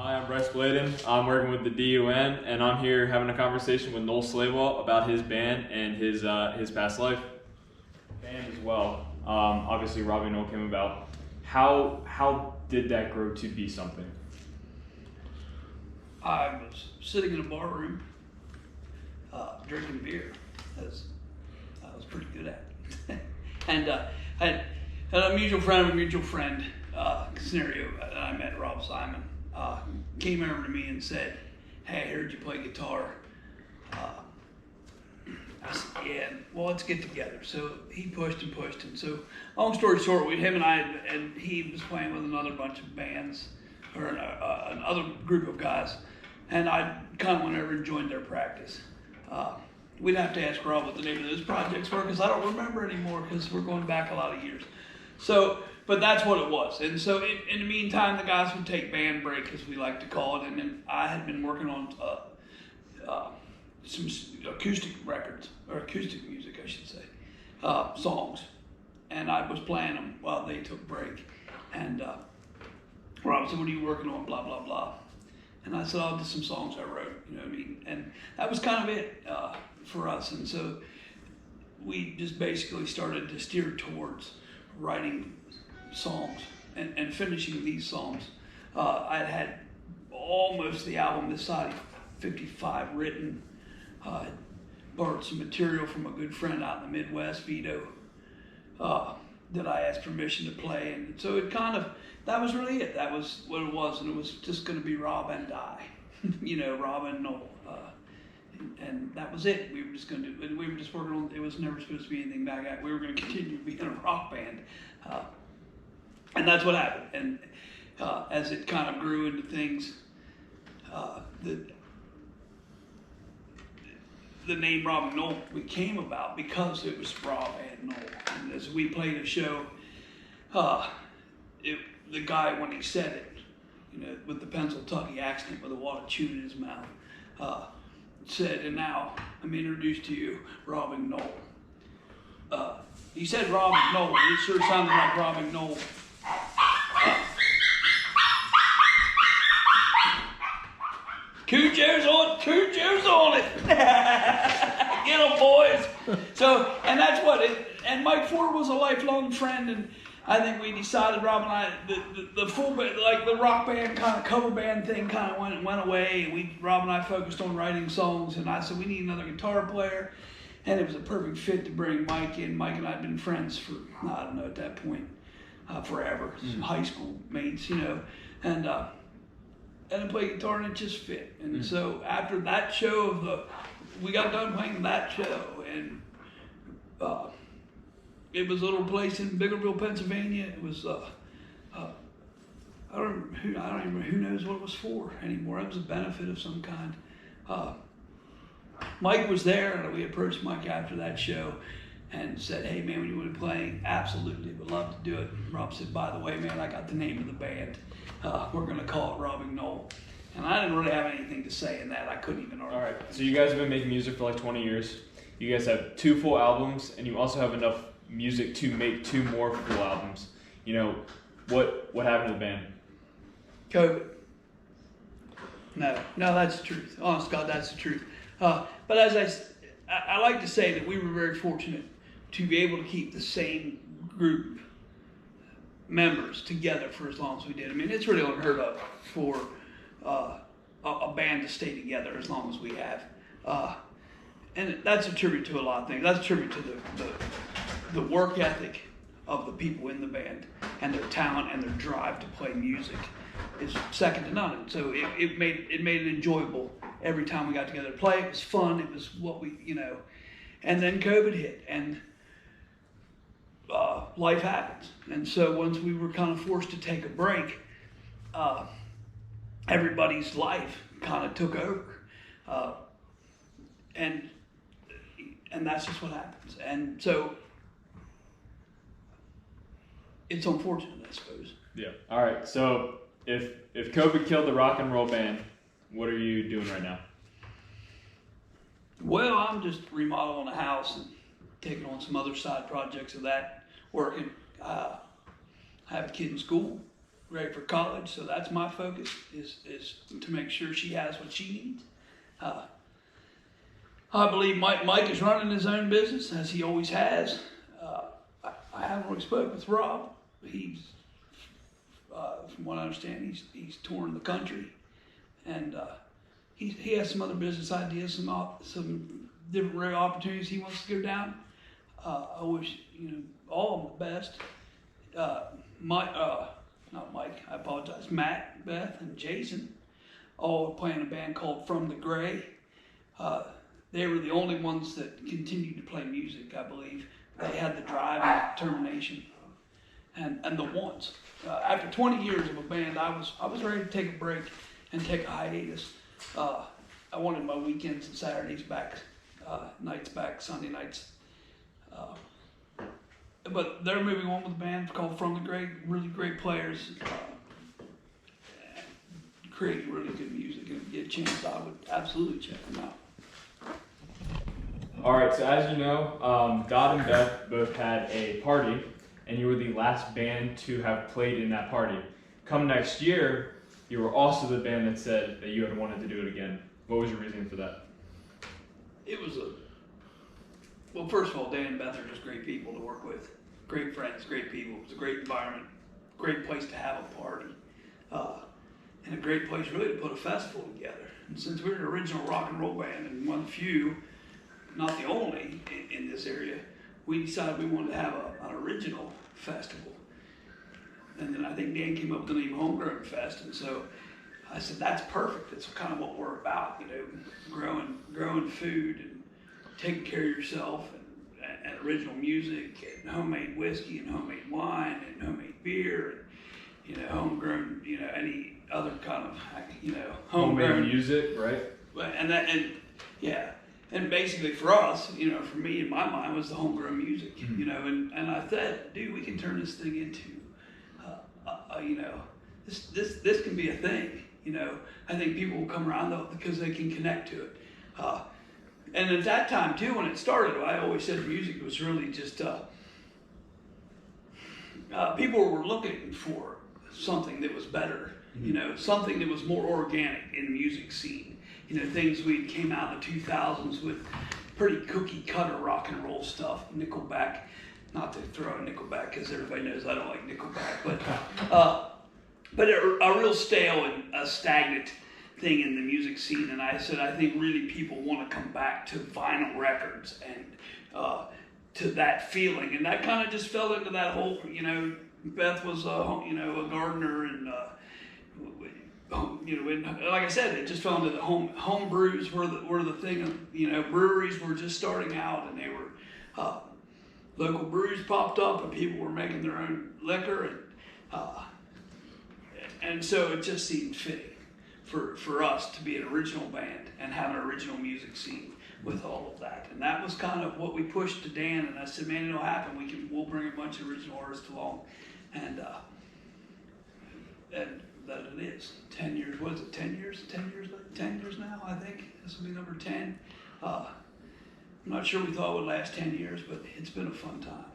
Hi, I'm Bryce Bladen. I'm working with the DUN, and I'm here having a conversation with Noll about his band and his past life. Band as well. Obviously, Robbie Noll came about. How did that grow to be something? I was sitting in a bar room, drinking beer, as I was pretty good at it. And I had a mutual friend of a mutual friend scenario that I met, Rob Simon, came over to me and said, "Hey, I heard you play guitar." I said, "Yeah, well, let's get together." So he pushed and pushed. And so, long story short, him and I, and he was playing with another bunch of bands, or another group of guys. And I kind of went over and joined their practice. We'd have to ask Rob what the name of those projects were, because I don't remember anymore, because we're going back a lot of years. So, but that's what it was. And so in the meantime, the guys would take band break, as we like to call it. And then I had been working on some acoustic records, or acoustic music, I should say, songs. And I was playing them while they took break. And Rob said, "What are you working on?" Blah, blah, blah. And I said, "I'll do some songs I wrote," you know what I mean? And that was kind of it for us. And so we just basically started to steer towards writing songs and finishing these songs. I had almost the album this side, 55 written. Borrowed some material from a good friend out in the Midwest, Vito, that I asked permission to play. And so it kind of, that was really it. That was what it was. And it was just going to be Rob and I, Rob and Noll. And that was it. We were just going to do, we were just working on, it was never supposed to be anything back at. We were going to continue to be in a rock band. And that's what happened. And as it kind of grew into things, the name Rob and Noll came about because it was Rob and Noll. And as we played a show, the guy, when he said it, with the Pennsylvania accent with a wad of chewing in his mouth, said, "And now I'm introduced to you, Rob and Noll." He said Rob and Noll. It sure sounded like Rob and Noll. Cujo's on it. Get 'em, boys. So, and that's what it. And Mike Ford was a lifelong friend, and I think we decided, Rob and I, the full band, like the rock band kind of cover band thing, kind of went away. And Rob and I focused on writing songs, and I said we need another guitar player, and it was a perfect fit to bring Mike in. Mike and I had been friends for, I don't know, at that point, forever, high school mates, and I played guitar, and it just fit. And so after that show we got done playing that show, and it was a little place in Biggerville, Pennsylvania. It was I don't even remember who knows what it was for anymore. It was a benefit of some kind. Mike was there, and we approached Mike after that show and said, "Hey man, when you want to play, absolutely, would love to do it." And Rob said, "By the way, man, I got the name of the band. We're going to call it Rob and Noll." And I didn't really have anything to say in that. I couldn't even argue. All right, so you guys have been making music for like 20 years. You guys have 2 full albums, and you also have enough music to make 2 more full albums. What happened to the band? COVID. No, that's the truth. Honest to God, that's the truth. But as I like to say that we were very fortunate to be able to keep the same group members together for as long as we did. I mean, it's really unheard of for a band to stay together as long as we have. And that's a tribute to a lot of things. That's a tribute to the work ethic of the people in the band, and their talent and their drive to play music is second to none. And so it made it enjoyable every time we got together to play. It was fun. It was what we, and then COVID hit, and life happens. And so once we were kind of forced to take a break, everybody's life kind of took over. And that's just what happens. And so it's unfortunate, I suppose. Yeah. All right. So if COVID killed the rock and roll band, what are you doing right now? Well, I'm just remodeling a house and taking on some other side projects of that, working. I have a kid in school, ready for college. So that's my focus is to make sure she has what she needs. I believe Mike is running his own business as he always has. I haven't really spoke with Rob. He's, from what I understand, he's touring the country, and he has some other business ideas, some different opportunities he wants to go down. I wish all of them the best. Not Mike. I apologize. Matt, Beth, and Jason all play in a band called From the Gray. They were the only ones that continued to play music, I believe. They had the drive and determination, and the wants. After 20 years of a band, I was ready to take a break and take a hiatus. I wanted my weekends and Saturdays back, nights back, Sunday nights. But they're moving on with a band called From the Gray. Really great players, creating really good music. And if you get a chance, I would absolutely check them out. All right, so as you know, Dot and Beth both had a party, and you were the last band to have played in that party. Come next year, you were also the band that said that you had wanted to do it again. What was your reason for that? It was well, first of all, Dan and Beth are just great people to work with. Great friends, great people. It was a great environment, great place to have a party, and a great place really to put a festival together. And since we're an original rock and roll band and one of the few, not the only in this area, we decided we wanted to have an original festival. And then I think Dan came up with the name Homegrown Fest, and so I said, that's perfect. It's kind of what we're about, growing food and taking care of yourself and original music and homemade whiskey and homemade wine and homemade beer and, homegrown, any other kind of, homemade music, right? And basically for us, for me in my mind was the homegrown music, and I said, dude, we can turn this thing into, this can be a thing, I think people will come around though because they can connect to it. And at that time too, when it started, I always said music was really just, people were looking for something that was better, something that was more organic in the music scene. Things we came out in the 2000s with pretty cookie cutter rock and roll stuff, Nickelback, not to throw a Nickelback because everybody knows I don't like Nickelback, but a real stale and a stagnant thing in the music scene. And I said, I think really people want to come back to vinyl records and to that feeling. And that kind of just fell into that whole, Beth was, a gardener and, and like I said, it just fell into the home brews were the thing of, breweries were just starting out, and they were, local breweries popped up and people were making their own liquor, and so it just seemed fitting for us to be an original band and have an original music scene with all of that. And that was kind of what we pushed to Dan, and I said, man, it'll happen. We'll bring a bunch of original artists along, and that it is. 10 years, what is it, 10 years? 10 years now, I think. This will be number 10. I'm not sure we thought it would last 10 years, but it's been a fun time.